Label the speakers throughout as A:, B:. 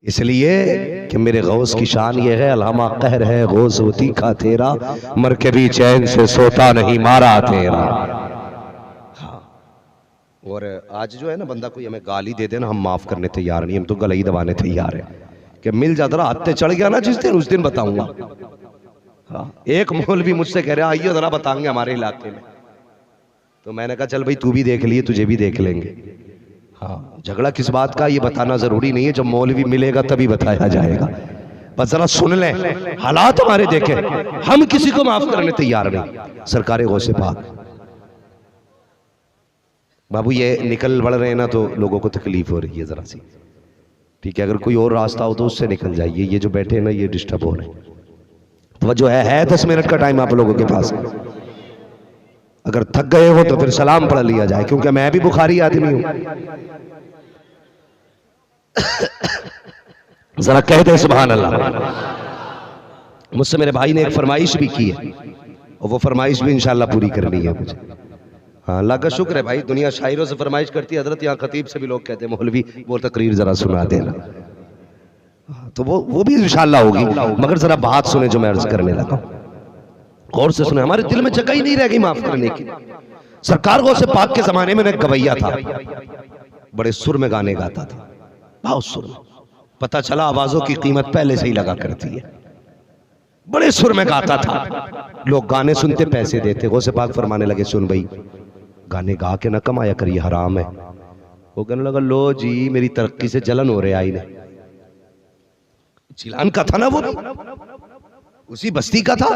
A: इसलिए कि मेरे गौस की शान ये है, अल्हमा कहर है गौस वो तीखा तेरा, मर के भी चैन से सोता नहीं मारा तेरा। हाँ। और आज जो है ना, बंदा कोई हमें गाली दे देना, हम माफ करने तैयार नहीं, हम तो गला ही दबाने तैयार है कि मिल जा जरा हत्ते चढ़ गया ना जिस दिन, उस दिन बताऊंगा। हाँ। एक मौलवी मुझसे कह रहा आइए जरा बताएंगे हमारे इलाके में, तो मैंने कहा चल भाई तू भी देख लिए, तुझे भी देख लेंगे। हाँ, झगड़ा किस बात का ये बताना जरूरी नहीं है, जब मौलवी मिलेगा तभी बताया जाएगा। बस जरा सुन लें, हालात हमारे देखें, हम किसी को माफ करने तैयार नहीं। सरकारे गौसे पाक बाबू ये निकल बढ़ रहे हैं ना, तो लोगों को तकलीफ हो रही है जरा सी, ठीक है। अगर कोई और रास्ता हो तो उससे निकल जाइए, ये जो बैठे हैं ना ये डिस्टर्ब हो रहे हैं। तो जो है 10 मिनट का टाइम आप लोगों के पास, अगर थक गए हो तो फिर सलाम पढ़ लिया जाए, क्योंकि मैं भी बुखारी आदमी हूं। जरा कह दे सुभान अल्लाह। मुझसे मेरे भाई ने एक फरमाइश भी की है, और वो फरमाइश भी इंशाल्लाह पूरी करनी है मुझे। हाँ, अल्लाह का शुक्र है भाई, दुनिया शायरों से फरमाइश करती है, हजरत यहाँ खतीब से भी लोग कहते हैं मौलवी वो तकरीर जरा सुना देना। तो वो भी इंशाल्लाह होगी, मगर जरा बात सुने जो मैं अर्ज करने लगा, गौर से सुने। हमारे दिल में जगह ही नहीं रह गई माफ करने की। सरकार गौसे पाक के जमाने में एक गवैया था, बड़े सुर में गाने गाता था, बहुत सुर में। पता चला आवाजों की कीमत पहले से ही लगा करती है, बड़े सुर में गाता था, लोग गाने सुनते पैसे देते। गौसे पाक फरमाने लगे सुन भाई, गाने गा के ना कमाया कर, ये हराम है। वो कहने लगा लो जी मेरी तरक्की से जलन हो रहे आई ने। जिलान का था ना वो, उसी बस्ती का था।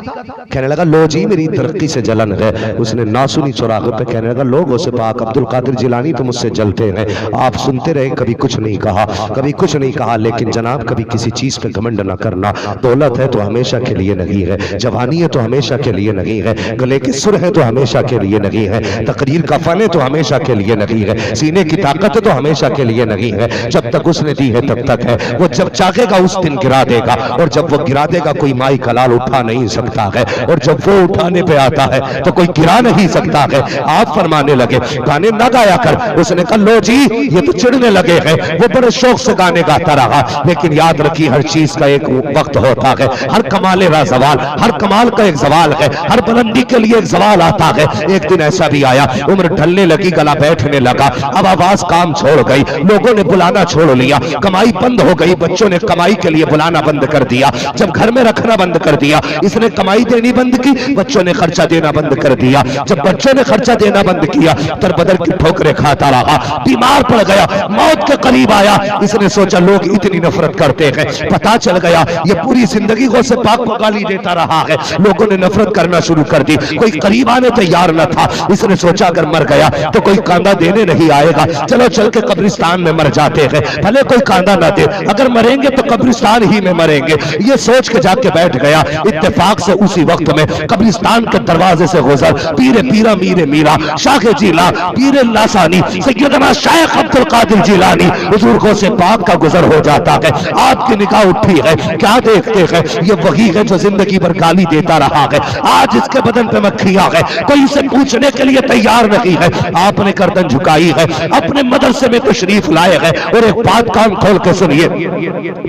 A: कहने लगा लो जी मेरी तरक्की से जलन है। उसने नासुनी चौराहे पे कहने लगा लोगों से पाक अब्दुल कादिर जिलानी तो मुझसे जलते हैं, आप सुनते रहे, कभी कुछ नहीं कहा, कभी कुछ नहीं कहा, लेकिन जनाब कभी किसी चीज पे घमंड ना करना। दौलत है तो हमेशा के लिए नहीं है, जवानी है तो हमेशा के लिए नहीं है, गले के सुर है तो हमेशा के लिए नहीं है, तकरीर का फन है तो हमेशा के लिए नहीं है, सीने की ताकत है तो हमेशा के लिए नहीं है। जब तक उसने दी है तब तक है, वो जब चाहेगा उस दिन गिरा देगा, और जब वो गिरा देगा कोई माई कला उठा नहीं सकता है, और जब वो उठाने पे आता है तो कोई गिरा नहीं सकता है। आप फरमाने लगे गाने ना गाया कर। उसने कहा लो जी ये तो चिढ़ने लगे हैं। वो बड़े शौक से गाने गाता रहा, लेकिन याद रखिए हर चीज का एक वक्त होता है, हर कमाल का सवाल, हर कमाल का एक सवाल है, हर बुलंदी के लिए एक सवाल आता है। एक दिन ऐसा भी आया, उम्र ढलने लगी, गला बैठने लगा, अब आवाज काम छोड़ गई, लोगों ने बुलाना छोड़ लिया, कमाई बंद हो गई, बच्चों ने कमाई के लिए बुलाना बंद कर दिया, जब घर में रखना बंद कर दिया, इसने कमाई देनी बंद की, बच्चों ने खर्चा देना बंद कर दिया। जब बच्चों ने खर्चा देना बंद किया, दर-बदर की ठोकरें खाता रहा, बीमार पड़ गया, मौत के करीब आया। इसने सोचा लोग इतनी नफरत करते हैं, पता चल गया ये पूरी जिंदगी गौसे पाक को गाली देता रहा है, लोगों ने नफरत करना शुरू कर दी, कोई करीब आने तैयार न था। इसने सोचा अगर मर गया तो कोई कांदा देने नहीं आएगा, चलो चल के कब्रिस्तान में मर जाते हैं, भले कोई कांदा ना दे, अगर मरेंगे तो कब्रिस्तान ही में मरेंगे। ये सोच के जाके बैठ गया। इत्तेफाक से उसी वक्त में कब्रिस्तान के दरवाजे से गुजर पीरे पीरा मीरे मीरा शाह जीला पीरे लासानी सैयदना शेख अब्दुल कादिर जिलानी हुजूर गौसे पाक का गुजर हो जाता है। आपकी निगाह उठी है, क्या देखते हैं? ये वही है जो जिंदगी भर गाली देता रहा है, आज इसके बदन पे मक्खियां है, कोई इसे पूछने के लिए तैयार नहीं है। आपने गर्दन झुकाई है, अपने मदरसे में तशरीफ लाए हैं, और एक बात कान खोल के सुनिए,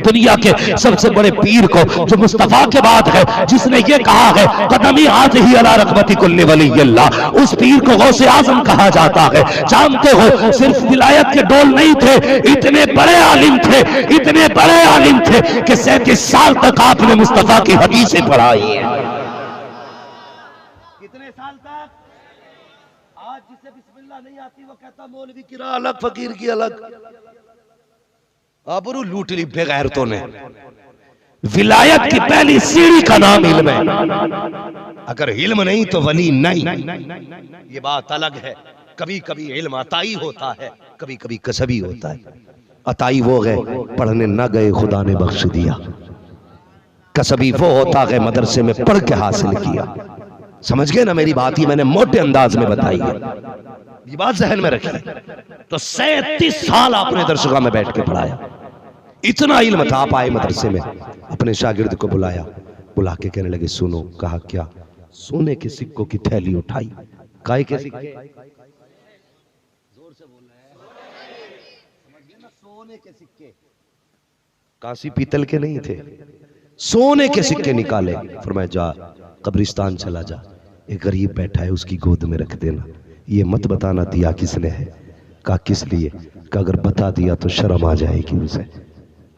A: दुनिया के सबसे बड़े पीर को जो मुस्तफा के बाद है, जिसने ये कहा है कदमी आज ही अला रकबती कुल्ली वली अल्लाह, उस पीर को गौसे आजम कहा जाता है। जानते हो सिर्फ विलायत के डोल नहीं थे, इतने बड़े आलिम थे, इतने बड़े आलिम थे कि 37 साल तक आपने मुस्तफा की हदीसें पढ़ाई है। कितने साल तक? आज जिसे बिस्मिल्लाह नहीं आती वो कहता मौलवी की राह अलग, फकीर की अलग। आबरू लूट ली बेगैरतों ने। विलायत की पहली सीढ़ी का नाम इल्म है, अगर इल्म नहीं तो वली नहीं, ये बात अलग है। कभी कभी इल्म अताई होता है, कभी कभी कसबी होता है। अताई वो गए पढ़ने न गए, खुदा ने बख्श दिया। कसबी वो होता है मदरसे में पढ़ के हासिल किया। समझ गए ना मेरी बात? ही मैंने मोटे अंदाज में बताई है, ये बात जहन में रखी। तो 37 साल आपने दरसगाह में बैठ के पढ़ाया, इतना इल्म था। आप आए मदरसे में, अपने शागिर्द को बुलाया, बुला के कहने लगे सुनो। कहा क्या? सोने के सिक्कों की थैली उठाई। काय के सिक्के? जोर से बोल रहे हैं, सोने के सिक्के। कांसी पीतल के नहीं थे, सोने के सिक्के निकाले। फरमाया जा कब्रिस्तान चला जा, एक गरीब बैठा है उसकी गोद में रख देना, ये मत बताना दिया किसने है। कहा किस लिए? कहा अगर बता दिया तो शर्म आ जाएगी उसे।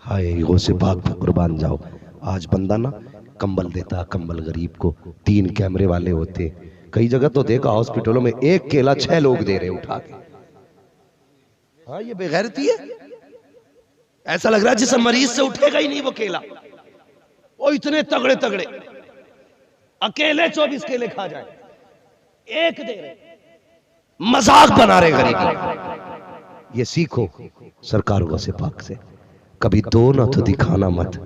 A: हाय गौसे पाक पे कुर्बान जाओ। आज बंदा ना कंबल देता, कंबल गरीब को, 3 कैमरे वाले होते। कई जगह तो देखा हॉस्पिटलों में एक केला 6 लोग दे रहे उठा के। हाँ ये बेगैरती है। ऐसा लग रहा है जिस मरीज से उठेगा ही नहीं वो केला। वो इतने तगड़े तगड़े अकेले 24 केले खा जाए, एक दे रहे, मजाक बना रहे गरीब। ये सीखो सरकार गौसे पाक से, कभी दो ना तो दिखाना मत,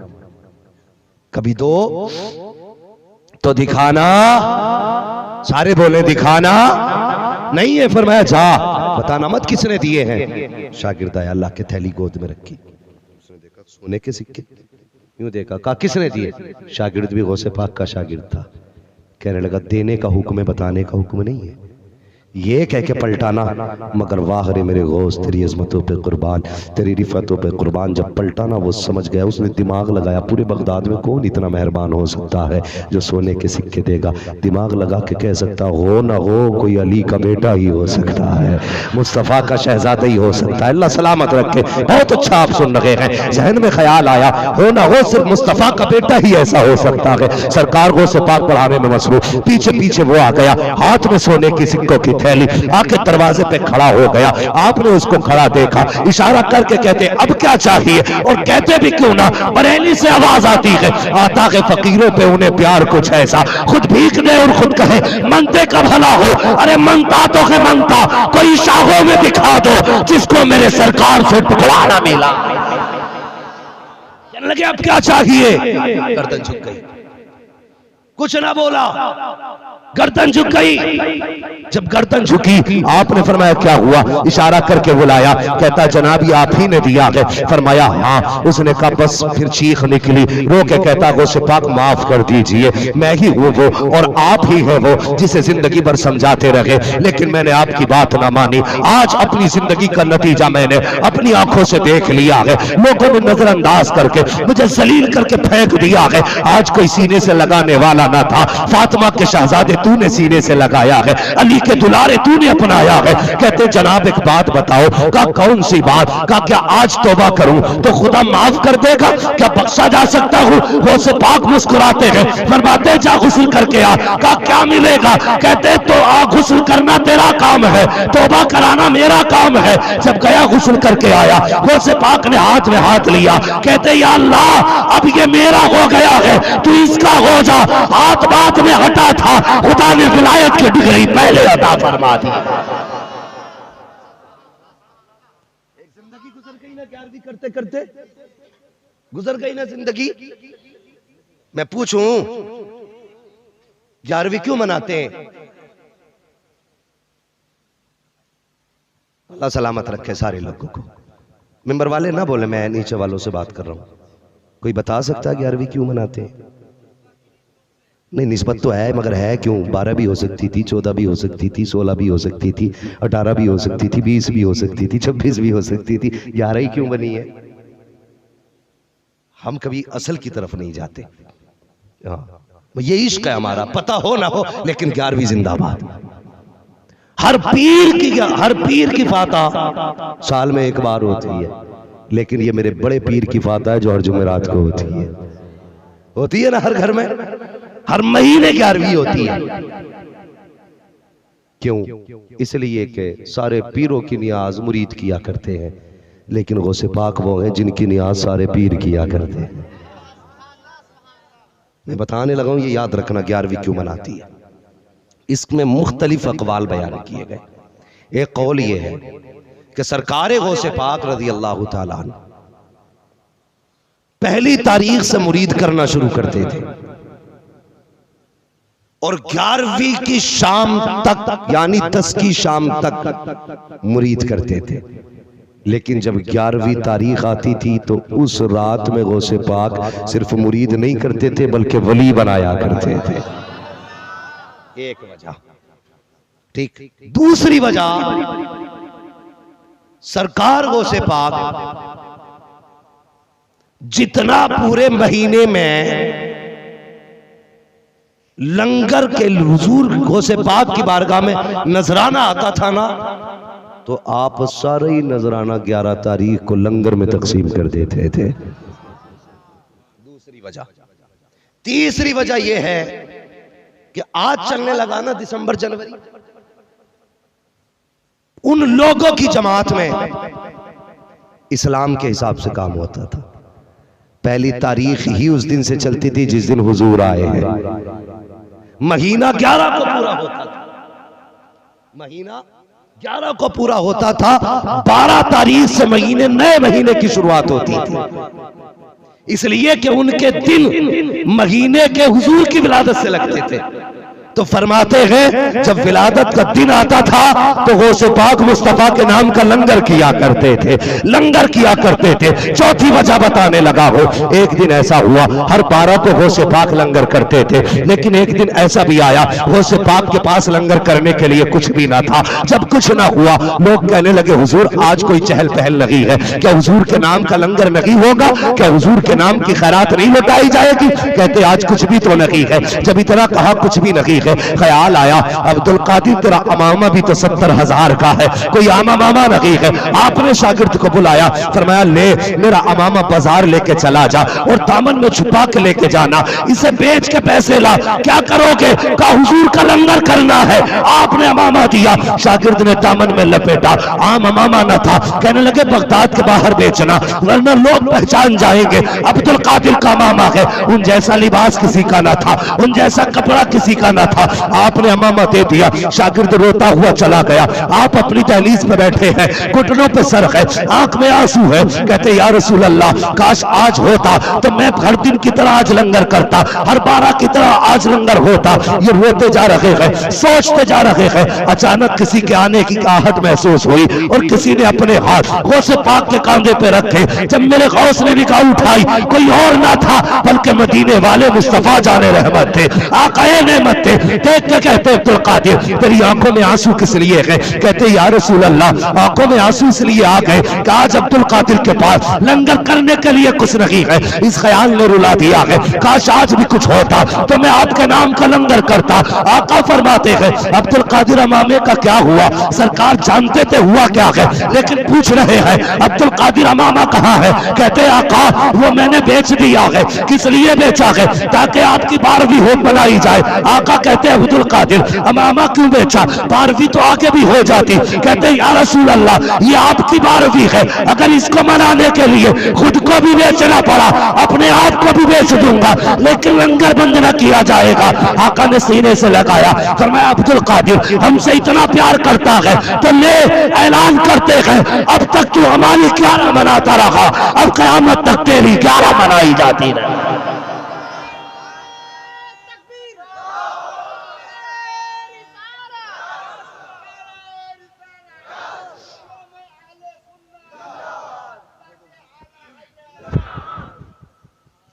A: कभी दो तो दिखाना। सारे बोले दिखाना नहीं है। फरमाया जा बताना मत किसने दिए हैं। शागिर्द आया, अल्लाह के थैली गोद में रखी, उसने देखा सोने के सिक्के, यूं देखा, कहा किसने दिए? शागिर्द भी गौसे पाक का शागिर्द था। कहने लगा देने का हुक्म है, बताने का हुक्म नहीं है। ये कह के पलटाना, मगर वाह रे मेरे गौस तेरी अजमतों पे कुर्बान, तेरी रिफतों पे कुर्बान। जब पलटाना वो समझ गया, उसने दिमाग लगाया पूरे बगदाद में कौन इतना मेहरबान हो सकता है जो सोने के सिक्के देगा। दिमाग लगा के कह सकता हो ना हो, कोई अली का बेटा ही हो सकता है, मुस्तफ़ा का शहजादा ही हो सकता है। अल्लाह सलामत रखे। बहुत अच्छा आप सुन रहे हैं। जहन में ख्याल आया हो ना हो सिर्फ मुस्तफ़ा का बेटा ही ऐसा हो सकता है। सरकार को से पाक पढ़ाने में मसरूफ, पीछे पीछे वो आ गया, हाथ में सोने की सिक्कों की थैली, आके दरवाजे पे खड़ा हो गया। आपने उसको खड़ा देखा, इशारा करके कहते अब क्या चाहिए, और कहते भी क्यों ना, बरेली से आवाज आती है, आता है फकीरों पे उन्हें प्यार कुछ ऐसा, खुद भीख दे और खुद कहे मनते का भला हो। अरे मनता तो है मनता, कोई शाहों में दिखा दो जिसको मेरे सरकार से टुकड़ा ना मिला। कहने लगे अब क्या चाहिए? गर्दन झुक गई, कुछ ना बोला, गर्दन झुक गई। जब गर्दन झुकी आपने फरमाया क्या हुआ? इशारा करके बुलाया, कहता जनाब ये आप ही ने दिया है। फरमाया हाँ। उसने कहा बस, फिर चीख निकली, रो के कहता गौसे पाक माफ कर दीजिए, मैं ही हूँ वो और आप ही है वो जिसे जिंदगी भर समझाते रहे, लेकिन मैंने आपकी बात ना मानी। आज अपनी जिंदगी का नतीजा मैंने अपनी आंखों से देख लिया है। लोगों ने नजरअंदाज करके मुझे जलील करके फेंक दिया है। आज कोई सीने से लगाने वाला ना था। फातिमा के शहजादे तूने सीने से लगाया है, अली के दुलारे तूने अपनाया है। कहते जनाब एक बात बताओ। का कौन सी बात? का क्या आज तौबा करूं तो खुदा माफ कर देगा? क्या बख्शा जा सकता हूं? गौसे पाक मुस्कुराते हैं, फरमाते जा गुस्ल करके आ। का क्या मिलेगा? कहते तो आ गुस्ल करना तेरा काम है, तौबा कराना मेरा काम है। जब गया गुस्ल करके आया, गौसे पाक ने हाथ में हाथ लिया, कहते या अल्लाह अब ये मेरा हो गया है, तू इसका हो जा। हाथ बात में हटा था, खुदा ने विलायत की डिग्री पहले अता फरमा दी। एक जिंदगी गुजर गई ना 11वीं करते करते, गुजर गई ना जिंदगी। मैं पूछूं 11वीं क्यों मनाते हैं? अल्लाह सलामत रखे सारे लोगों को। मेंबर वाले ना बोले, मैं नीचे वालों से बात कर रहा हूं। कोई बता सकता है 11वीं क्यों मनाते हैं? नहीं, निस्बत तो है, मगर है क्यों? 12 भी हो सकती थी, 14 भी हो सकती थी, 16 भी हो सकती थी, 18 भी हो सकती थी, 20 भी हो सकती थी, 26 भी हो सकती थी। 11 ही क्यों बनी है? हम कभी असल की तरफ नहीं जाते। हाँ, ये इश्क है हमारा, पता हो ना हो, लेकिन 11वीं जिंदाबाद। हर पीर की फातह साल में एक बार होती है, लेकिन ये मेरे बड़े पीर की फातह है जो हर जुमेरात को होती है ना हर घर में। हर महीने 11वीं होती है। क्यों? इसलिए कि सारे पीरों की नियाज मुरीद किया करते हैं, लेकिन गौसे पाक वो हैं जिनकी नियाज सारे पीर किया करते हैं। मैं बताने लगा हूं, ये याद रखना 11वीं क्यों मनाती है। इसमें मुख्तलिफ अकवाल बयान किए गए। एक कौल ये है कि सरकार गौसे पाक रज़ी अल्लाह तआला अन्हु पहली तारीख से मुरीद करना शुरू करते थे और 11वीं की शाम तक, यानी 10 की शाम तक मुरीद करते थे। लेकिन जब 11वीं तारीख आती थी तो उस रात में गौसे पाक सिर्फ मुरीद नहीं करते थे बल्कि वली बनाया करते थे। एक वजह। ठीक, दूसरी वजह सरकार गौसे पाक जितना पूरे महीने में लंगर के हुजूर गौसे पाक की बारगाह में नजराना आता था ना, तो आप सारे ही नजराना 11 तारीख को लंगर में तकसीम कर देते थे। दूसरी वजह। तीसरी वजह यह है कि आज चलने लगा ना दिसंबर जनवरी, उन लोगों की जमात में इस्लाम के हिसाब से काम होता था। पहली तारीख ही उस दिन से चलती थी जिस दिन हुजूर आए हैं। महीना 11 को पूरा होता था, महीना 11 को पूरा होता था। 12 तारीख से महीने नए महीने की शुरुआत होती थी, इसलिए कि उनके दिन महीने के हुजूर की विलादत से लगते थे। तो फरमाते हैं जब विलादत का दिन आता था तो गौसे पाक मुस्तफा के नाम का लंगर किया करते थे, लंगर किया करते थे। चौथी वजह बताने लगा हो, एक दिन ऐसा हुआ, हर 12 को गौसे पाक लंगर करते थे, लेकिन एक दिन ऐसा भी आया गौसे पाक के पास लंगर करने के लिए कुछ भी ना था। जब कुछ ना हुआ, लोग कहने लगे हुजूर आज कोई चहल पहल नहीं है, क्या हुजूर के नाम का लंगर नहीं होगा, क्या हुजूर के नाम की खैरात नहीं लौटाई जाएगी? कहते आज कुछ भी तो नहीं है। जब इतना कहा कुछ भी नहीं है, ख्याल आया अब्दुल कादिर तेरा अमामा भी तो 70,000 का है, कोई आमा मामा नहीं है। आपने शागिर्द को बुलाया, फरमाया ले मेरा अमामा बाजार लेके चला जा और दामन में छुपा के लेके जाना, इसे बेच के पैसे ला। क्या करोगे? कहा हुजूर का लंगर करना है। आपने अमामा दिया, शागिर्द ने दामन में लपेटा, आम अमामा न था। कहने लगे बगदाद के बाहर बेचना वरना लोग पहचान जाएंगे अब्दुल कादिर का अमामा है। उन जैसा लिबास किसी का ना था, उन जैसा कपड़ा किसी का ना था। आपने अमामा दे दिया, शागिर्द रोता हुआ चला गया। आप अपनी दहलीज पे बैठे हैं, घुटनों पे सर है, आंख में आंसू है। कहते या रसूल अल्लाह काश आज होता तो मैं हर दिन की तरह आज लंगर करता, हर 12 की तरह आज लंगर होता। ये रोते जा रहे हैं, सोचते जा रहे हैं। अचानक किसी के आने की आहट महसूस हुई और किसी ने अपने हाथ गौसे पाक के कांधे पे रखे। जब मेरे गौस ने निगाह उठाई, कोई और ना था बल्कि मदीने वाले मुस्तफा जाने रहमत थे, आकाए नेमत थे। देख के कहते अब्दुल कादिर तेरी आंखों में आंसू किस लिए गए? कहते या रसूल अल्लाह आंखों में आंसू इसलिए आ गए कि आज अब्दुल कादिर के पास लंगर करने के लिए कुछ नहीं है। इस ख्याल ने रुला दिया है, काश आज भी कुछ होता तो मैं आपके नाम का लंगर करता। आका फरमाते हैं अब्दुल कादिर अमामे का क्या हुआ? सरकार जानते थे हुआ क्या है, लेकिन पूछ रहे हैं अब्दुल कादिर अमामा कहाँ है? कहते आका वो मैंने बेच दिया है। किस लिए बेचा है? ताकि आपकी 12वीं हो बनाई जाए। आका कहते हैं अब्दुल कादिर अमामा क्यों बेचा? 12वीं तो आगे भी हो जाती। कहते हैं या रसूल अल्लाह ये आपकी 12वीं है, अगर इसको मनाने के लिए खुद को भी बेचना पड़ा अपने आप को भी बेच दूंगा, लेकिन लंगर बंद न किया जाएगा। आका ने सीने से लगाया, फरमाया अब्दुल कादिर हमसे इतना प्यार करता है तो ले ऐलान करते हैं अब तक तू हमारी 11 मनाता रहा, अब क़यामत तक तेरी 11 मनाई जाती रहे।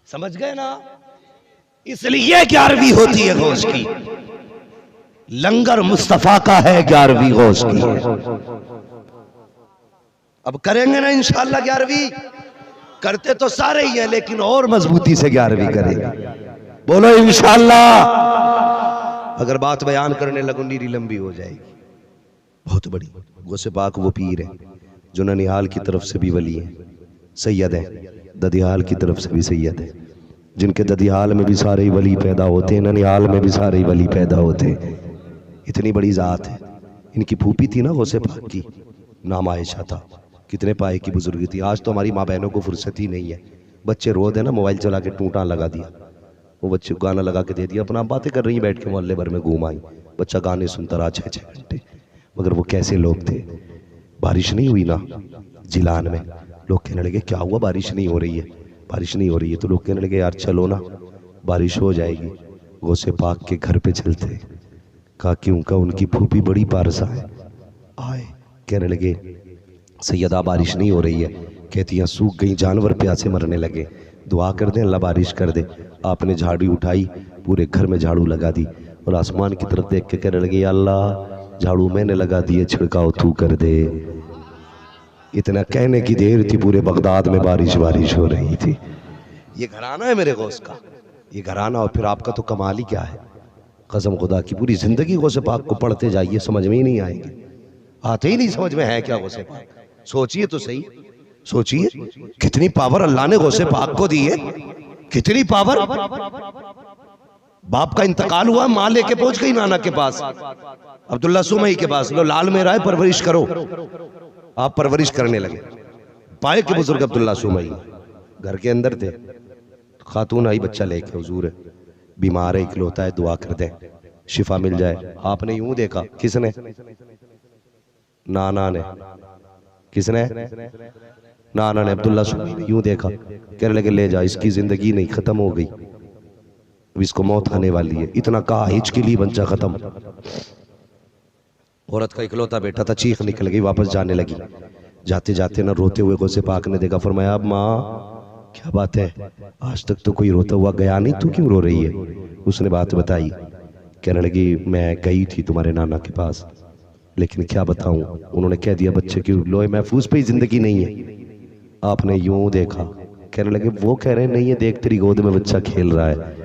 A: समझ गए ना? इसलिए 11वीं होती है गौस की, लंगर मुस्तफा का है 11वीं गौस की। अब करेंगे ना इंशाअल्लाह 11वीं, करते तो सारे ही हैं लेकिन और मजबूती से 11वीं करेंगे। बोलो इंशाअल्लाह। अगर बात बयान करने लगो नीरी लंबी हो जाएगी। बहुत बड़ी गौसे पाक वो पीर है जो ननिहाल की तरफ से भी वली है, सैयद है, ददियाल की तरफ से भी सैयद है, जिनके ददियाल में भी सारे ही वली पैदा होते हैं, ननिहाल में भी सारे ही वली पैदा होते हैं। इतनी बड़ी जात है। इनकी फूफी थी ना गौसे पाक की, नाम आयशा था। कितने पाए की बुजुर्ग थी। आज तो हमारी माँ बहनों को फुर्सत ही नहीं है। बच्चे रो दे ना मोबाइल चला के टूटा लगा दिया, वो बच्चे को गाना लगा के दे दिया, अपना बातें कर रही हैं बैठ के, मोहल्ले भर में घूम आई, बच्चा गाने सुनता रहा 6-6 घंटे। मगर वो कैसे लोग थे। बारिश नहीं हुई ना जिलान में, लोग कहने लगे क्या हुआ बारिश नहीं हो रही है, बारिश नहीं हो रही है। तो लोग कहने लगे यार चलो ना बारिश हो जाएगी। गौसे पाक के घर पे चलते, कहा क्यों? का उनकी फूफी बड़ी पारसा है। आए कहने लगे सैयदा बारिश नहीं हो रही है। कहती हैं सूख गई, जानवर प्यासे मरने लगे, दुआ कर दे अल्लाह बारिश कर दे। आपने झाड़ू उठाई, पूरे घर में झाड़ू लगा दी और आसमान की तरफ देख के कहने लगे अल्लाह झाड़ू मैंने लगा दिए, छिड़काव तू कर दे। इतना कहने की देर थी, पूरे बगदाद में बारिश हो रही थी। ये घराना है मेरे गौस का, ये घराना। और फिर आपका तो कमाल ही क्या है, कसम खुदा की पूरी जिंदगी गौसे पाक को पढ़ते जाइए, समझ में ही नहीं आएगी, आते ही नहीं समझ में है क्या गौसे पाक। सोचिए तो सही, सोचिए कितनी पावर अल्लाह ने गौसे पाक को दी है, कितनी पावर। बाप का इंतकाल हुआ, माँ लेके पहुंच गई नाना के पास, अब्दुल्ला सुमई के पास, लो लाल मेरा है परवरिश करो। आप परवरिश करने लगे, पाए के बुजुर्ग अब्दुल्ला सुमई घर के अंदर थे, खातून आई बच्चा लेके, हुजूर बीमार है इकलौता है, दुआ कर दे शिफा मिल जाए। आपने यूं देखा, किसने? नाना ने। किसने? नाना ने। अब्दुल्ला सुमई ने यूं देखा, कहने लगे ले जा, इसकी जिंदगी नहीं, खत्म हो गई, इसको मौत आने वाली है। इतना कहा, हिचकी ली, बच्चा खत्म। औरत का इकलौता बेटा था, चीख निकल गई, वापस जाने लगी। जाते जाते ना रोते हुए गौसे पाक ने देखा, फरमाया अब माँ क्या बात है, आज तक तो कोई रोता हुआ गया नहीं, तू क्यों रो रही है? उसने बात बताई, कहने लगी मैं गई थी तुम्हारे नाना के पास, लेकिन क्या बताऊं, उन्होंने कह दिया बच्चे की लोहे महफूज पे ही जिंदगी नहीं है। आपने यूं देखा, कहने लगे वो कह रहे नहीं है, देख तेरी गोद में बच्चा खेल रहा है।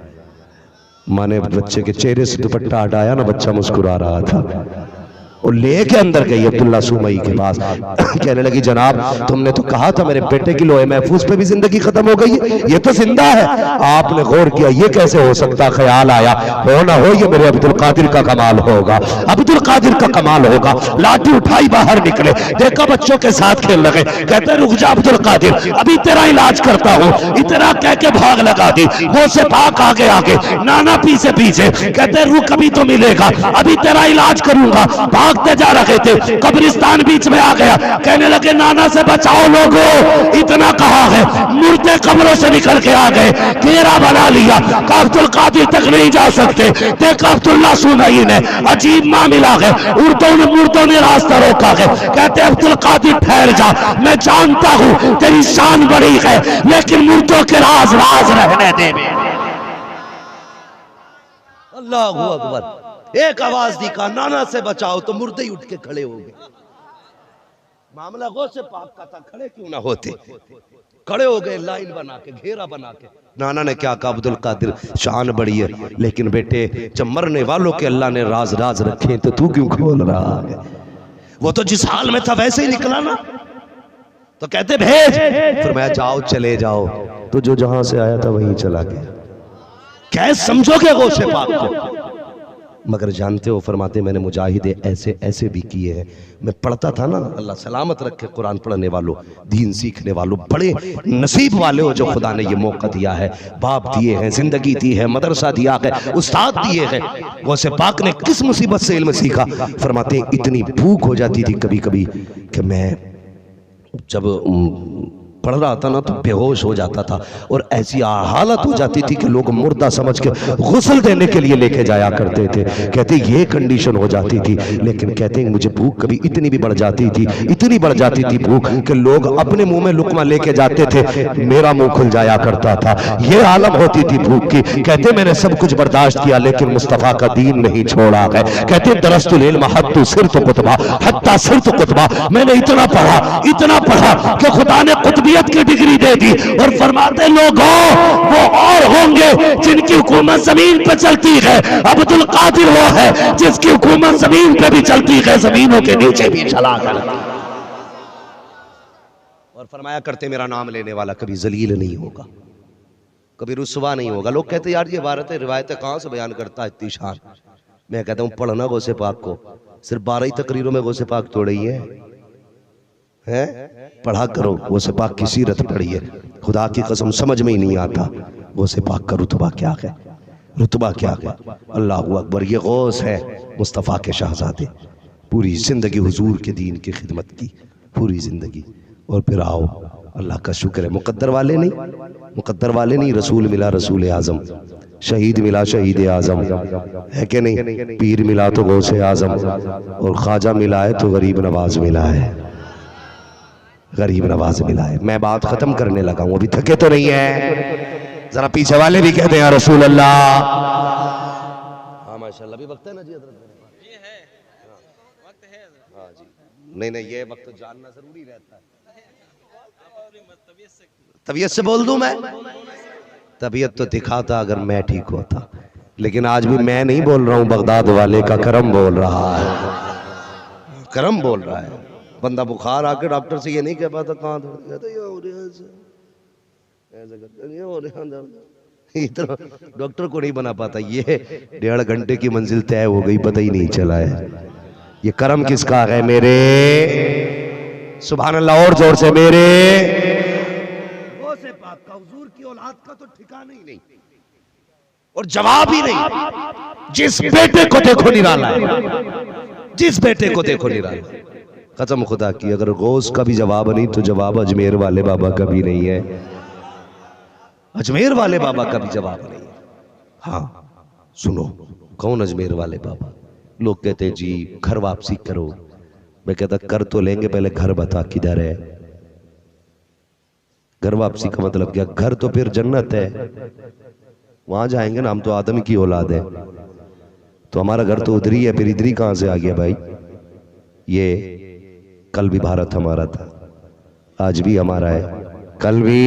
A: माँ ने बच्चे के चेहरे से दुपट्टा हटाया ना, बच्चा मुस्कुरा रहा था, और लेके अंदर गई अब्दुल्ला सुमई के पास। कहने लगी जनाब तुमने तो कहा था मेरे बेटे की लोहे महफूज पे भी जिंदगी खत्म हो गई है, ये तो जिंदा है। आपने गौर किया, ये कैसे हो सकता? ख्याल आया, हो ना हो ये मेरे अब्दुल कादिर का कमाल होगा, अब्दुल कादिर का कमाल होगा। लाठी उठाई, बाहर निकले, देखा बच्चों के साथ खेल लगे। कहते रुक जा अब्दुल कादिर, अभी तेरा इलाज करता हूँ। इतना कह के भाग लगा दी, वो से पाक आगे आगे, नाना पीछे पीछे। कहते रुक अभी तो मिलेगा, अभी तेरा इलाज करूंगा। भागते जा रहे थे, कब्रिस्तान बीच में आ गया, कहने लगे नाना से बचाओ लोगों। इतना कहा है, मुर्दे कब्रों से निकल के आ गए, घेरा बना लिया, अब्दुल कादिर तक नहीं जा सकते। देखा अब्दुल्ला सुमई ने, अजीब मामला है, मुर्दों ने रास्ता रोका है। कहते अब्दुल कादिर ठहर जा, मैं जानता हूं तेरी शान बड़ी है, लेकिन मुर्दों के राज राज रहने दे। अल्लाहू अकबर। एक आवाज दी, कहा नाना से बचाओ, तो मुर्दे ही उठ के खड़े हो गए। मामला गौसे पाक का था, खड़े क्यों ना होते, खड़े हो गए लाइन बना के, घेरा बना के। नाना ने क्या कहा, अब्दुल कादिर शान बड़ी है, लेकिन बेटे जब मरने वालों के अल्लाह ने राज राज रखे तो तू क्यों खोल रहा है? वो तो जिस हाल में था वैसे ही निकला ना। तो कहते भेज, फिर मैं जाओ चले जाओ, तो जो जहां से आया था वहीं चला गया। क्या समझोगे गौसे पाक को? मगर जानते हो, फरमाते मैंने मुजाहिदे ऐसे ऐसे भी किए हैं। मैं पढ़ता था ना, अल्लाह सलामत रखे कुरान पढ़ने वालों, दीन सीखने वालों, बड़े नसीब वाले हो जो खुदा ने ये मौका दिया है, बाप दिए हैं, जिंदगी दी है, मदरसा दिया है, उस्ताद दिए हैं। गौसे पाक ने किस मुसीबत से इल्म सीखा? फरमाते इतनी भूख हो जाती थी कभी कभी कि मैं जब पढ़ रहा था ना तो बेहोश हो जाता था, और ऐसी हालत हो जाती थी कि लोग मुर्दा समझ के गुस्ल देने के लिए लेके जाया करते थे। कहते ये कंडीशन हो जाती थी। लेकिन कहते मुझे भूख कभी इतनी भी बढ़ जाती थी, इतनी बढ़ जाती थी भूख कि लोग अपने मुंह में लुकमा लेके जाते थे, मेरा मुंह खुल जाया करता था। ये आलम होती थी भूख की। कहते मैंने सब कुछ बर्दाश्त किया, लेकिन मुस्तफा का दीन नहीं छोड़ा है। कहते दरस्तुल इल्म हत्तु सिर्फ कुतबा, हत्ता सिर्फ कुतबा, मैंने इतना पढ़ा कि खुदा ने कुतबियत की डिग्री दे दी। और फरमाते लोगों वो और होंगे जिनकी हुकूमत जमीन पे चलती है, अब्दुल कादिर वो है जिसकी हुकूमत जमीन पे भी चलती है, जमीनों के नीचे भी चला कर। और फरमाया करते मेरा नाम लेने वाला कभी जलील नहीं होगा, कभी रुसवा नहीं होगा। लोग कहते यार ये इबारतें रिवायतें कहां से बयान करता है इतनी शान? मैं कहता हूं पढ़ना गौसे पाक को, सिर्फ 12 ही तकरीरों में गौसे पाक तोड़ी है? पढ़ा करो, गौसे पाक की सीरत पढ़िए, खुदा की कसम समझ में ही नहीं आता गौसे पाक का रुतबा क्या है, रुतबा क्या है। अल्लाह अकबर। ये गौस है मुस्तफ़ा के शहजादे, पूरी जिंदगी हुजूर के दीन की खिदमत की, पूरी जिंदगी। और फिर आओ, अल्लाह का शुक्र है मुकद्दर वाले नहीं, रसूल मिला रसूल आजम, शहीद मिला शहीद आजम, है कि नहीं? पीर मिला तो गौसे आजम, और ख्वाजा मिला है तो गरीब नवाज मिला है, गरीब नवाज मिला है। मैं बात खत्म करने लगा हूं, अभी थके तो नहीं है? जरा पीछे वाले भी कहते हैं रसूल अल्लाह। हाँ माशाल्लाह, अभी वक्त है ना जी? ये है वक्त है। हाँ जी, नहीं ये वक्त जानना जरूरी रहता है। तबीयत से बोल दूं मैं? तबीयत तो दिखाता अगर मैं ठीक होता, लेकिन आज भी मैं नहीं बोल रहा हूं, बगदाद वाले का करम बोल रहा है, करम बोल रहा है। बंदा बुखार आके डॉक्टर से ये नहीं कह पाता कहाँ दर्द, कहता ये हो रहा है, ऐसा करता, ये हो रहा है दर्द, इतना डॉक्टर को नहीं बना पाता। ये 1.5 घंटे की मंजिल तय हो गई, पता ही नहीं चला है। ये करम किसका है मेरे? सुभान अल्लाह, और जोर से मेरे से पाक का, हुजूर की औलाद का तो ठिकाना ही नहीं और जवाब ही नहीं। जिस बेटे को देखो निराला है, जिस बेटे को देखो निराला। कसम खुदा की, अगर गौस का भी जवाब नहीं तो जवाब अजमेर वाले बाबा का भी नहीं है, अजमेर वाले बाबा का भी जवाब नहीं है। हाँ सुनो, कौन अजमेर वाले बाबा? लोग कहते हैं जी घर वापसी करो, मैं कहता कर तो लेंगे, पहले घर बता किधर है। घर वापसी का मतलब क्या? घर तो फिर जन्नत है, वहां जाएंगे ना, हम तो आदम की औलाद है, तो हमारा घर तो उधर ही है, फिर इधर ही कहां से आ गया भाई? ये कल भी भारत हमारा था, आज भी हमारा है, कल भी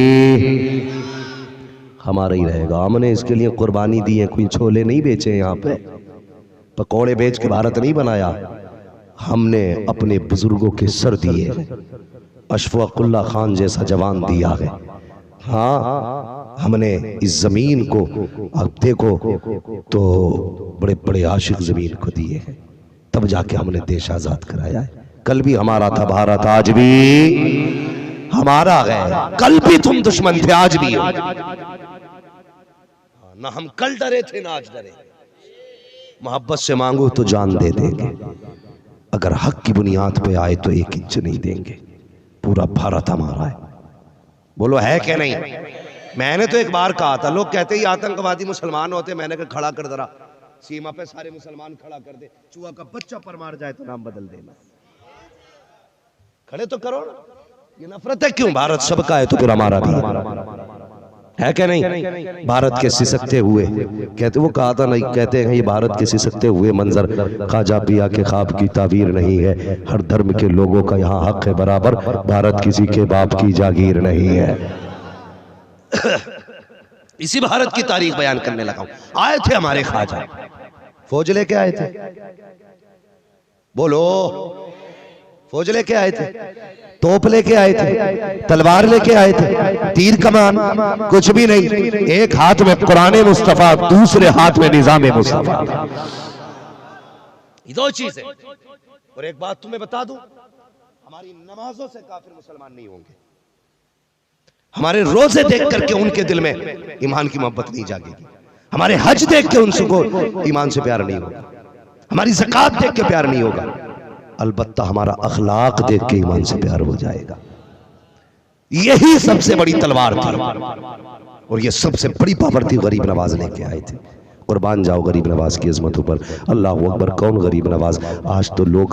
A: हमारा ही रहेगा। हमने इसके लिए कुर्बानी दी है, कोई छोले नहीं बेचे यहाँ पे, पकौड़े बेच के भारत नहीं बनाया, हमने अपने बुजुर्गों के सर दिए, अशफाकुल्ला खान जैसा जवान दिया है। हाँ हमने इस जमीन को, अब देखो तो बड़े बड़े आशिक जमीन को दिए हैं, तब जाके हमने देश आजाद कराया है। कल भी हमारा था भारत, आज भी हमारा है। कल भी तुम दुश्मन थे, आज भी हो। ना हम कल डरे थे ना आज डरे। मोहब्बत से मांगो तो जान दे देंगे, अगर हक की बुनियाद पे आए तो 1 इंच नहीं देंगे। पूरा भारत हमारा है, बोलो है क्या नहीं? मैंने तो एक बार कहा था, लोग कहते ही आतंकवादी मुसलमान होते, मैंने कहा खड़ा कर जरा सीमा पे सारे मुसलमान खड़ा कर दे, चूहा का बच्चा पर मार जाए तो नाम बदल देना, खड़े तो करो ना। ये नफरत है क्यों? भारत सबका है तो फिर हमारा भी है क्या नहीं? भारत के सिसकते हुए, कहते वो कहा था नहीं, कहते हैं ये भारत के सिसकते हुए मंजर ख्वाजा पिया के ख्वाब की ताबीर नहीं है, हर धर्म के लोगों का यहाँ हक है बराबर, भारत किसी के बाप की जागीर नहीं है। इसी भारत की तारीख बयान करने लगा हूं। आए थे हमारे ख्वाजा, फौज लेके आए थे, बोलो फौज लेके आए थे, तोप लेके आए थे, तलवार लेके आए थे, तीर कमान कुछ भी नहीं, एक हाथ में कुरान मुस्तफा, दूसरे हाथ में निजाम मुस्तफा। ये 2 चीज है। और एक बात तुम्हें बता दूं, हमारी नमाजों से काफिर मुसलमान नहीं होंगे, हमारे रोजे देख करके उनके दिल में ईमान की मोहब्बत नहीं जागेगी, हमारे हज देख के उनको ईमान से प्यार नहीं होगा, हमारी ज़कात देख के प्यार नहीं होगा, अलबत्ता हमारा अखलाक देख के ईमान से प्यार हो जाएगा। यही सबसे बड़ी तलवार थी और ये सबसे बड़ी पावर थी। गरीब नवाज लेके आए थे। कुर्बान जाओ गरीब नवाज की अजमतों पर, अल्लाह अकबर। कौन गरीब नवाज? आज तो लोग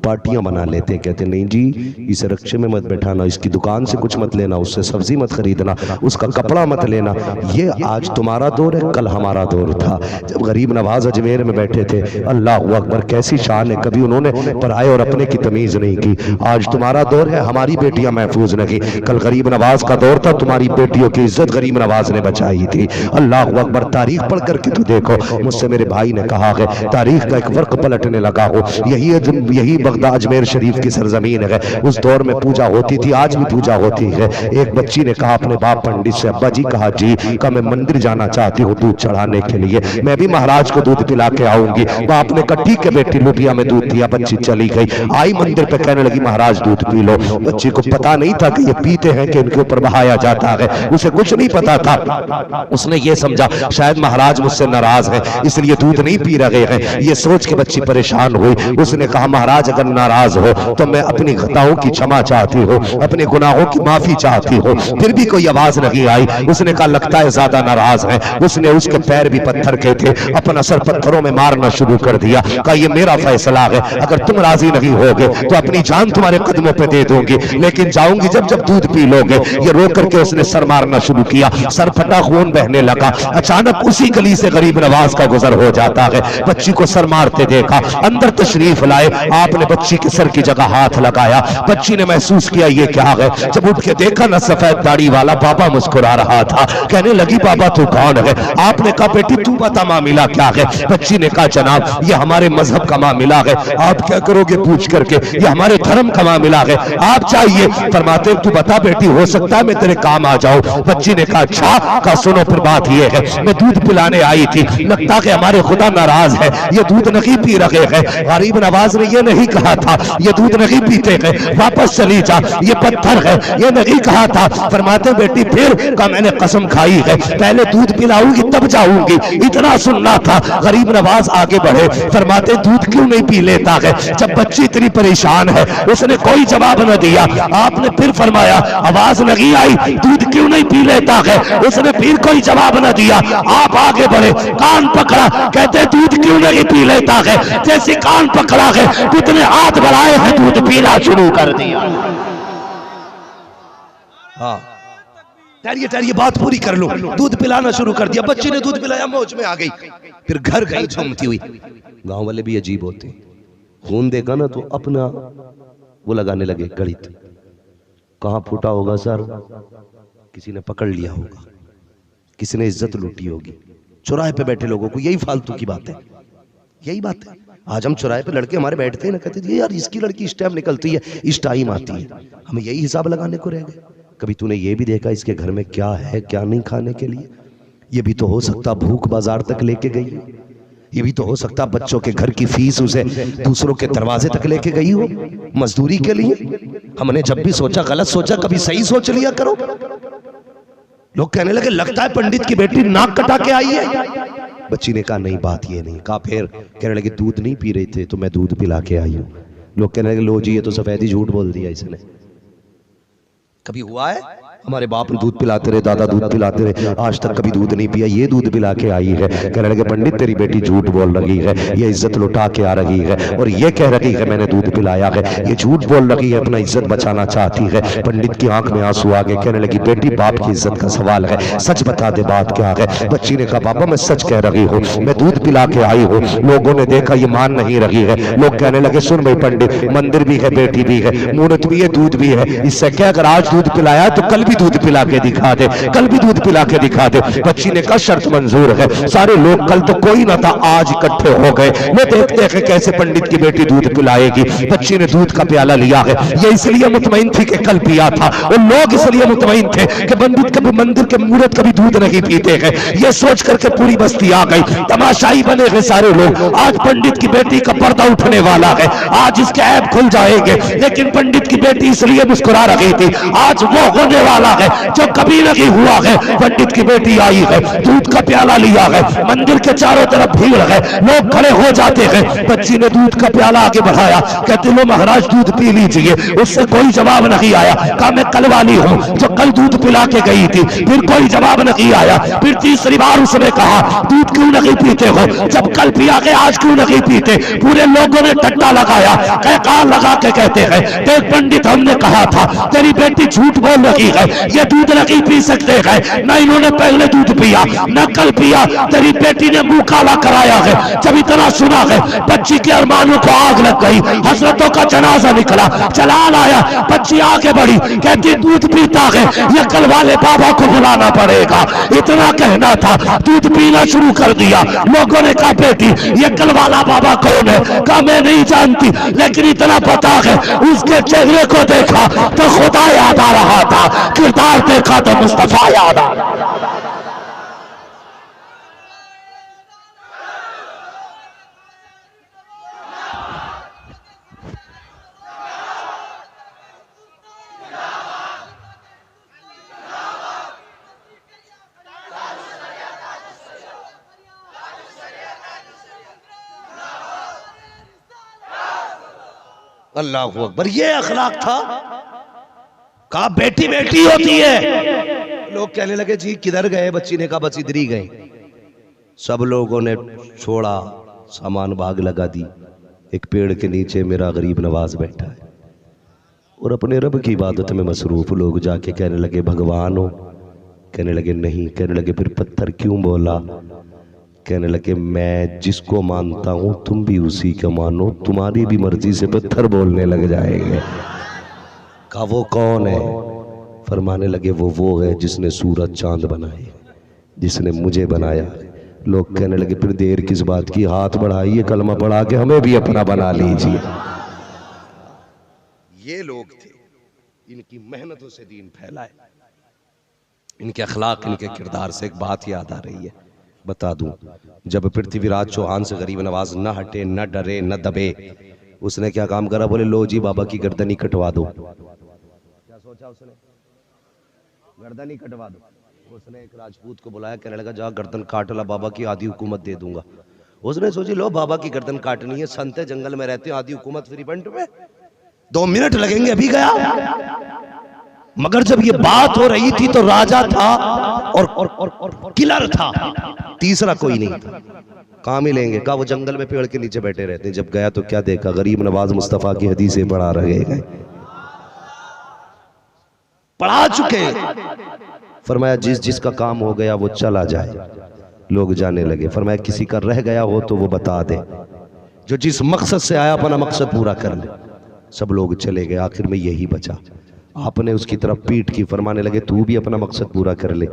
A: पार्टियां बना लेते, कहते नहीं जी इसे रक्षे में मत बैठाना, इसकी दुकान से कुछ मत लेना, उससे सब्जी मत खरीदना, उसका कपड़ा मत लेना। ये आज तुम्हारा दौर है, कल हमारा दौर था। जब गरीब नवाज अजमेर में बैठे थे, अल्लाह अकबर कैसी शान है, कभी उन्होंने पराए और अपने की तमीज नहीं की। आज तुम्हारा दौर है, हमारी बेटियां महफूज नहीं, कल गरीब नवाज का दौर था, तुम्हारी बेटियों की इज्जत गरीब नवाज ने बचाई थी। अल्लाह अकबर। तारीख पढ़ कि तू देखो, मुझसे मेरे भाई ने कहा है तारीख का एक वर्क पलटने लगा हो। यही बगदाद अजमेर शरीफ की सरजमीन है। उस दौर में पूजा होती थी, आज भी पूजा होती है। एक बच्ची ने कहा अपने बाप पंडित से, अब्बा जी कहा जी का मैं मंदिर जाना चाहती हूँ दूध चढ़ाने के लिए, मैं भी महाराज को दूध पिला के आऊंगी। बाप ने कहा ठीक है बेटी, लुटिया में दूध दिया, बच्ची चली गई। आई मंदिर पे कहने लगी महाराज दूध पी लो। बच्ची को पता नहीं था कि ये पीते हैं कि इनके ऊपर बहाया जाता है, उसे कुछ नहीं पता था। उसने ये समझा शायद महाराज मुझसे नाराज है इसलिए दूध नहीं पी रहे हैं। ये सोच के बच्ची परेशान हुई। उसने कहा महाराज अगर नाराज हो तो मैं अपनी खताओं की क्षमा चाहती हूँ, अपने गुनाहों की माफी चाहती हूँ। फिर भी कोई आवाज नहीं आई। उसने कहा लगता है ज्यादा नाराज है। उसने उसके पैर भी पत्थर के थे, अपना सर पत्थरों में मारना शुरू कर दिया। कहा ये मेरा फैसला है, अगर तुम राजी नहीं होगे तो अपनी जान तुम्हारे कदमों पे दे दूंगी, लेकिन जाऊंगी जब जब दूध पी लोगे। ये रो करके उसने सर मारना शुरू किया, सर फटा, खून बहने लगा। अचानक उसी गली गली से गरीब नवाज का गुजर हो जाता है। बच्ची को सर मारते देखा, अंदर तशरीफ लाए, आपने बच्ची के सर की जगह हाथ लगाया। बच्ची ने महसूस किया ये क्या है। जब उठ के देखा ना सफेद दाढ़ी वाला बाबा मुस्कुरा रहा था। कहने लगी बाबा तू कौन है? आपने कहा बेटी तू बता मामला क्या है। बच्ची ने कहा जनाब ये हमारे मजहब का मामला है। आप क्या करोगे पूछ करके? ये हमारे धर्म का मामला है, आप चाहिए। फरमाते तू बता बेटी, हो सकता है मैं तेरे काम आ जाऊं। बच्ची ने कहा अच्छा। कहा सुनो फिर बात ये है, मैं दूध पिलाने आई थी, लगता है हमारे खुदा नाराज है, ये दूध नहीं पी रहे हैं। गरीब नवाज ने ये नहीं कहा था ये दूध नहीं पीते हैं, वापस चली जा, ये पत्थर है, ये नहीं कहा था। फरमाते बेटी फिर? कहा मैंने कसम खाई है पहले दूध पिलाऊंगी तब जाऊंगी, इतना सुनना था। गरीब नवाज आगे बढ़े, फरमाते दूध क्यों नहीं पी लेता है? जब बच्ची इतनी परेशान है, उसने कोई जवाब न दिया। आपने फिर फरमाया आवाज नहीं आई दूध क्यों नहीं पी लेता है? उसने फिर कोई जवाब न दिया। आप आगे बढ़े, कान पकड़ा, कहते दूध क्यों नहीं पी लेता है? जैसे कान पकड़ा है कितने हाथ बढ़ाए हैं, दूध पीना शुरू कर दिया। हाँ ठहरिए ठहरिए बात पूरी कर लो। दूध पिलाना शुरू कर दिया, बच्ची ने दूध पिलाया, मौज में आ गई, फिर घर गई झूमती हुई। गांव वाले भी अजीब होते हैं, खून देगा ना तो अपना वो लगाने लगे गणित, कहां फूटा होगा सर, किसी ने पकड़ लिया होगा, किसी ने इज्जत लूटी होगी। चौराहे पे बैठे लोगों को यही फालतू की बात है, यही बात है। आज हम चौराहे पे लड़के हमारे बैठते हैं ना, कहते थे यार इसकी लड़की इस टाइम निकलती है, इस टाइम आती है, हमें यही हिसाब लगाने को रह गए। कभी तूने ये भी देखा इसके घर में क्या है क्या नहीं खाने के लिए? ये भी तो हो सकता भूख बाजार तक लेके गई, ये भी तो हो सकता बच्चों के घर की फीस उसे दूसरों के दरवाजे तक लेके गई हो मजदूरी के लिए। हमने जब भी सोचा गलत सोचा, कभी सही सोच लिया करो। लोग कहने लगे लगता है पंडित की बेटी नाक कटा के आई है। बच्ची ने कहा नहीं बात ये नहीं। कहा फिर? कहने लगे दूध नहीं पी रहे थे तो मैं दूध पिला के आई हूं। लोग कहने लगे लो जी ये तो सफेदी झूठ बोल दिया इसने। कभी हुआ है? हमारे बाप ने दूध पिलाते रहे, दादा दूध पिलाते रहे, आज तक कभी दूध नहीं पिया, ये दूध पिला के आई है। कहने लगे पंडित तेरी बेटी झूठ बोल रही है, ये इज्जत लुटा के आ रही है और ये कह रही है मैंने दूध पिलाया है, ये झूठ बोल रही है, अपना इज्जत बचाना चाहती है। पंडित की आंख में आंसू आ गए। कहने लगी बेटी बाप की इज्जत का सवाल है, सच बता दे बात क्या है। बच्ची ने कहा बाबा मैं सच कह रही हूँ, मैं दूध पिला के आई हूँ। लोगों ने देखा ये मान नहीं रही है। लोग कहने लगे सुन भाई पंडित, मंदिर भी है, बेटी भी है, मूर्त भी है, दूध भी है, इससे क्या अगर आज दूध पिलाया तो कल भी दूध पिला के दिखा दे, कल भी दूध पिला के दिखा दे। बच्ची ने कहा शर्त मंजूर है। सारे लोग कल तो कोई ना था, आज इकट्ठे हो गए, मैं देखते हैं कैसे पंडित की बेटी दूध पिलाएगी। बच्ची ने दूध का प्याला लिया है, ये इसलिए मुतमईन थी कि कल पिया था, और लोग इसलिए मुतमईन थे कि पंडित कभी मंदिर के मूर्त कभी दूध नहीं पीते हैं। ये सोच करके पूरी बस्ती आ गई, तमाशाई बने हैं सारे लोग। आज पंडित की बेटी का पर्दा उठने वाला है, आज इसके ऐब खुल जाएंगे। लेकिन पंडित की बेटी इसलिए मुस्कुरा रही थी, आज वो होने वाला है जो कभी नहीं हुआ है। पंडित की बेटी आई है, दूध का प्याला लिया है, मंदिर के चारों तरफ भीड़ है, लोग खड़े हो जाते हैं। बच्ची ने दूध का प्याला आगे बढ़ाया, कहते लो महाराज दूध पी लीजिए। उससे कोई जवाब नहीं आया। कहा मैं कल वाली हूँ जो कल दूध पिला के गई थी। फिर कोई जवाब नहीं आया। फिर तीसरी बार उसने कहा दूध क्यों नहीं पीते हो, जब कल पिया के आज क्यों नहीं पीते? पूरे लोगों ने टट्टा लगाया, कहकार लगा के कहते हैं देख पंडित हमने कहा था तेरी बेटी झूठ बोल रही है, ये दूध नहीं पी सकते हैं, न इन्होंने पहले दूध पिया न कल पिया, तेरी बेटी ने मुंह काला कराया है। जब इतना सुना है बच्ची के अरमानों को आग लग गई, हसरतों का जनाजा निकला, चलान आया, बच्ची आगे बढ़ी, कहती दूध पीता है, ये कल वाले बाबा को बुलाना पड़ेगा। इतना कहना था, दूध पीना शुरू कर दिया। लोगों ने कहा बेटी ये कल वाला बाबा कौन है? कहा मैं नहीं जानती, लेकिन इतना पता है उसके चेहरे को देखा तो खुदा याद आ रहा था, किरदार देखा तो मुस्तफा याद आ रहा था। अल्लाह अकबर, ये अखलाक था। कहा बेटी बेटी होती है। लोग कहने लगे जी किधर गए? बच्ची ने कहा बस इधर ही गए। सब लोगों ने छोड़ा, सामान बाग लगा दी। एक पेड़ के नीचे मेरा गरीब नवाज बैठा है और अपने रब की इबादत में मसरूफ। लोग जाके कहने लगे भगवान हो? कहने लगे नहीं। कहने लगे फिर पत्थर क्यों बोला? कहने लगे मैं जिसको मानता हूं तुम भी उसी का मानो, तुम्हारी भी मर्जी से पत्थर बोलने लग जाएंगे। कहा वो कौन है? फरमाने लगे वो है जिसने सूरज चांद बनाए, जिसने मुझे बनाया। लोग कहने लगे फिर देर किस बात की, हाथ बढ़ाइए कलमा पढ़ा के हमें भी अपना बना लीजिए। ये लोग थे, इनकी मेहनतों से दीन फैलाए, इनके अखलाक, इनके किरदार से एक बात याद आ रही है, बता दूं। जब पृथ्वीराज चौहान से गरीब नवाज न हटे, न डरे, न दबे, उसने क्या काम करा? बोले लो जी बाबा की गर्दन ही कटवा दो। क्या सोचा उसने? गर्दन ही कटवा दो। उसने एक राजपूत को बुलाया, कहने लगा जा गर्दन काट ला, बाबा की आधी हुकूमत दे दूंगा। उसने सोची लो बाबा की गर्दन काटनी है, संत है, जंगल में रहते हैं, आधी हुकूमत फ्री बंट में 2 मिनट लगेंगे, अभी गया। मगर जब ये बात हो रही थी तो राजा था और किलर था, तीसरा कोई नहीं था। काम ही लेंगे, कहा वो जंगल में पेड़ के नीचे बैठे रहते हैं। जब गया तो क्या देखा? गरीब नवाज मुस्तफा की हदीसें पढ़ा रहे गए, पढ़ा चुके। फरमाया जिस जिसका काम हो गया वो चला जाए। लोग जाने लगे। फरमाया किसी का रह गया हो तो वो बता दे, जो जिस मकसद से आया अपना मकसद पूरा कर ले। सब लोग चले गए, आखिर में यही बचा। आपने उसकी तरफ पीठ की, फरमाने लगे तू भी अपना मकसद पूरा कर ले।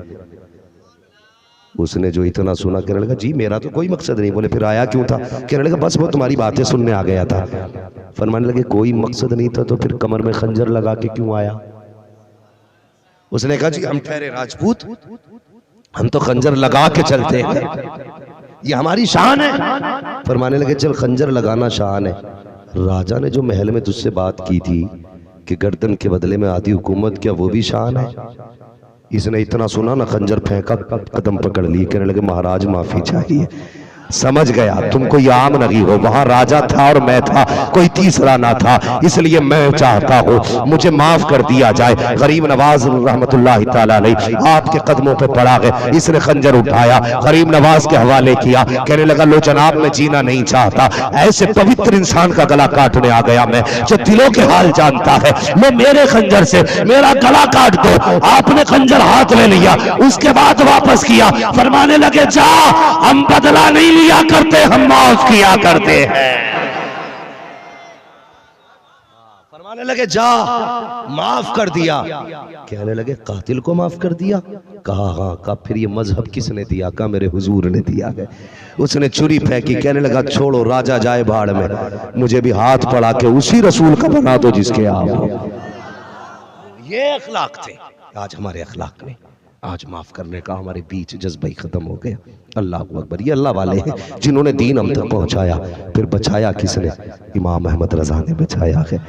A: उसने जो इतना सुना, कहने लगा जी मेरा तो कोई मकसद नहीं। बोले फिर आया क्यों था? कहने लगा बस वो तुम्हारी बातें सुनने आ गया था। फरमाने लगे कोई मकसद नहीं था तो फिर कमर में खंजर लगा के क्यों आया? उसने कहा जी हम ठहरे राजपूत, हम तो खंजर लगा के चलते हैं, ये हमारी शान है। फरमाने लगे चल खंजर लगाना शान है, राजा ने जो महल में तुझसे बात की थी कि गर्दन के बदले में आधी हुकूमत, क्या वो भी शान है? इसने इतना सुना ना, खंजर फेंका, कदम पकड़ ली। कहने लगे महाराज माफी चाहिए। समझ गया तुम कोई आम नहीं हो, वहां राजा था और मैं था, कोई तीसरा ना था, इसलिए मैं चाहता हूं मुझे माफ कर दिया जाए। गरीब नवाज रहमतुल्लाह तआला अलैह आपके कदमों पे पड़ा है। इसने खंजर उठाया, गरीब नवाज के हवाले किया। कहने लगा लो जनाब मैं जीना नहीं चाहता, ऐसे पवित्र इंसान का गला काटने आ गया मैं, जो दिलों के हाल जानता है। लो मेरे खंजर से मेरा गला काट दो। आपने खंजर हाथ में लिया, उसके बाद वापस किया। फरमाने लगे जा, हम बदला नहीं लिया करते, हम माफ किया करते हैं। फरमाने लगे जा, माफ कर दिया। कहने लगे कातिल को माफ कर दिया? कहा हाँ। कहा फिर ये मजहब किसने दिया? कहा मेरे हुजूर ने दिया है। उसने छुरी फेंकी, कहने लगा छोड़ो राजा जाए भाड़ में, मुझे भी हाथ पड़ा के उसी रसूल का बना दो जिसके आप। ये अखलाक थे। आज हमारे अखलाक नहीं, आज माफ करने का हमारे बीच जज्बा ही खत्म हो गया। अल्लाह अकबर। ये अल्लाह वाले हैं जिन्होंने दीन हम तक पहुंचाया। फिर बचाया किसने? इमाम अहमद रजा ने बचाया है।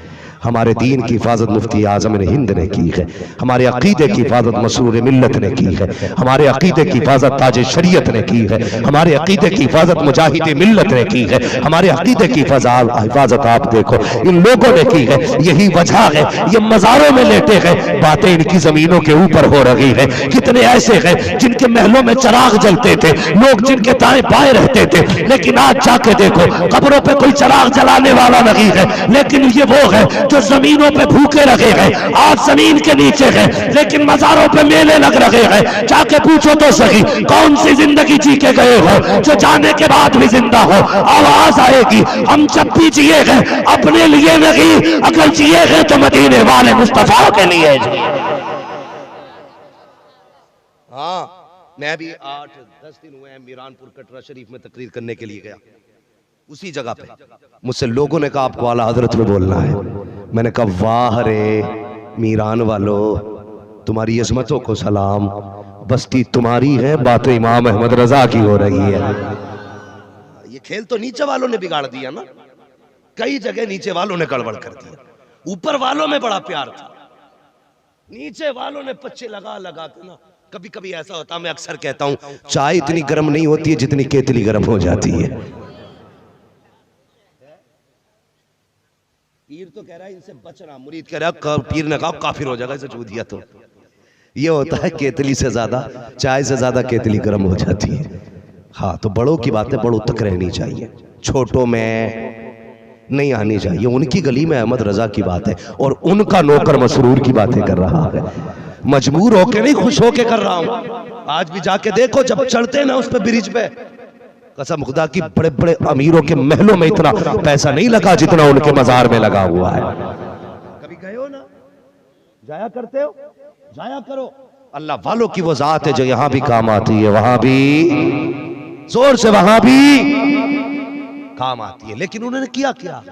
A: हमारे दीन की हिफाजत मुफ्ती आजम हिंद ने की है। हमारे अकीदे की हिफाजत मसरूर मिल्लत ने की है। हमारे अकीदे की हिफाजत ताज शरीयत ने की है। हमारे अकीदे की हिफाजत मुजाहिद मिल्लत ने की है। हमारे अकीदे की हिफाजत आप देखो इन लोगों ने की है। यही वजह है ये मज़ारों में लेटे हैं, बातें इनकी जमीनों के ऊपर हो रही है। कितने ऐसे हैं जिनके महलों में चिराग जलते थे, लोग जिनके दाएं बाएं रहते थे, लेकिन आज जाके देखो कब्रों पे कोई चिराग जलाने वाला नहीं है। लेकिन ये वो है जो जमीनों पे भूखे रखे हैं, आज जमीन के नीचे है, लेकिन मज़ारों पे मेले लग रहे हैं। जाके पूछो तो सही कौन सी जिंदगी जी के गए हो जो जाने के बाद भी जिंदा हो? आवाज आएगी हम जब भी जिए हैं अपने लिए नहीं, अगर जिए हैं तो मदीने वाले मुस्तफा के लिए जिए। हाँ मैं भी 8-10 दिन हुए हैं मीरानपुर कटरा शरीफ में तकरीर करने के लिए गया। उसी जगह पे मुझसे लोगों ने कहा आपको आला हजरत में बोलना है। मैंने कहा वाह रे मीरान वालों, तुम्हारी अजमतों को सलाम, बस्ती तुम्हारी है, बातें इमाम अहमद रजा की हो रही है। ये खेल तो नीचे वालों ने बिगाड़ दिया ना, कई जगह नीचे वालों ने गड़बड़ कर दिया। ऊपर वालों में बड़ा प्यार था, नीचे वालों ने पच्चे लगा लगा के ना। कभी कभी ऐसा होता, मैं अक्सर कहता हूं चाय इतनी गर्म नहीं होती है जितनी केतली गर्म हो जाती है। पीर तो कह रहा है इनसे बचना, मुरीद कह रहा है पीर ने कहा काफिर हो जाएगा इसे छू दिया तो। ये होता है केतली से ज्यादा, चाय से ज्यादा केतली गर्म हो जाती है। हाँ तो बड़ों की बातें बड़ों तक रहनी चाहिए, छोटों में नहीं आनी चाहिए। उनकी गली में अहमद रजा की बात है और उनका नौकर मसरूर की बातें कर रहा है। मजबूर होके नहीं, खुश होके कर रहा हूं। आज भी जाके देखो जब चढ़ते ना उस पे ब्रिज पे, कसम खुदा की बड़े बड़े अमीरों के महलों में इतना पैसा नहीं लगा जितना उनके मजार में लगा हुआ है। कभी गए हो ना, जाया करते हो, जाया करो। अल्लाह वालों की वो जात है जो यहां भी काम आती है, वहां भी जोर से, वहां भी काम आती है। लेकिन उन्होंने क्या किया,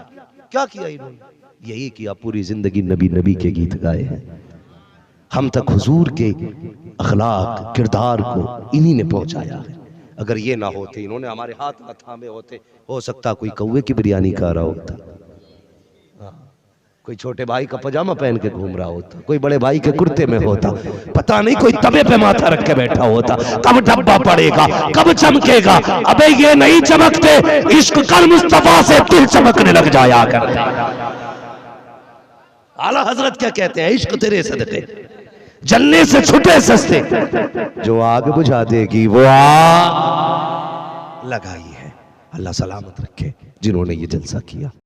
A: क्या किया इन्होंने? यही किया, पूरी जिंदगी नबी नबी के गीत गाए हैं। हम तक हुजूर के अखलाक किरदार को इन्हीं ने पहुंचाया है। अगर ये ना होते, इन्होंने हमारे हाथ न थामे होते, हो सकता कोई कौवे की बिरयानी खा रहा होता, कोई छोटे भाई का पजामा पहन के घूम रहा होता, कोई बड़े भाई के कुर्ते में होता, पता नहीं कोई तवे पे माथा रख के बैठा होता। कब डब्बा पड़ेगा, कब चमकेगा? अबे ये नहीं चमकते, इश्क कल मुस्तफा से दिल चमकने लग जाया करता। आला हजरत क्या कहते हैं? इश्क तेरे सदके जलने से छुटे सस्ते, जो आग बुझा देगी वो आग लगाई है। अल्लाह सलामत रखे जिन्होंने ये जलसा किया।